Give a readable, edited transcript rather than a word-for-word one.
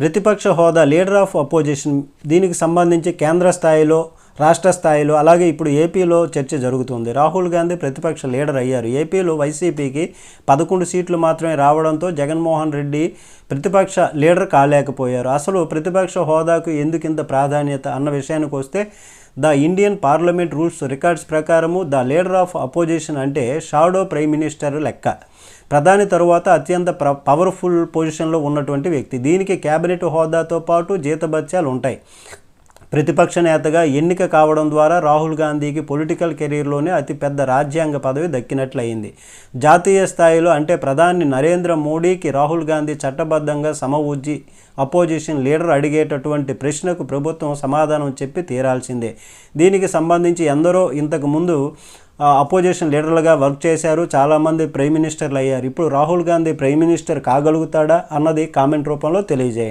ప్రతిపక్ష హోదా leader of opposition దీనికి సంబంధించి కేంద్ర స్థాయిలో, రాష్ట్ర స్థాయిలో, అలాగే ఇప్పుడు ఏపీలో చర్చ జరుగుతుంది. రాహుల్ గాంధీ ప్రతిపక్ష లీడర్ అయ్యారు. ఏపీలో వైసీపీకి 11 సీట్లు మాత్రమే రావడంతో జగన్మోహన్ రెడ్డి ప్రతిపక్ష లీడర్ కాలేకపోయారు. అసలు ప్రతిపక్ష హోదాకు ఎందుకింత ప్రాధాన్యత అన్న విషయానికి వస్తే, the Indian parliament rules records ప్రకారము ద లీడర్ ఆఫ్ అపోజిషన్ అంటే షాడో ప్రైమ్ మినిస్టర్ లెక్క. ప్రధాని తరువాత అత్యంత పవర్ఫుల్ పొజిషన్లో ఉన్నటువంటి వ్యక్తి. దీనికి క్యాబినెట్ హోదాతో పాటు జీతభత్యాలు ఉంటాయి. ప్రతిపక్ష నేతగా ఎన్నిక కావడం ద్వారా రాహుల్ గాంధీకి పొలిటికల్ కెరీర్లోనే అతిపెద్ద రాజ్యాంగ పదవి దక్కినట్లయింది. జాతీయ స్థాయిలో అంటే ప్రధాని నరేంద్ర మోడీకి రాహుల్ గాంధీ చట్టబద్ధంగా సమవుజ్జి అపోజిషన్ లీడర్ అడిగేటటువంటి ప్రశ్నకు ప్రభుత్వం సమాధానం చెప్పి తీరాల్సిందే. దీనికి సంబంధించి ఎందరో ఇంతకు ముందు అపోజిషన్ లీడర్లుగా వర్క్ చేశారు. చాలామంది ప్రైమ్ మినిస్టర్లు అయ్యారు. ఇప్పుడు రాహుల్ గాంధీ ప్రైమ్ మినిస్టర్ కాగలుగుతాడా అన్నది కామెంట్ రూపంలో తెలియజేయండి.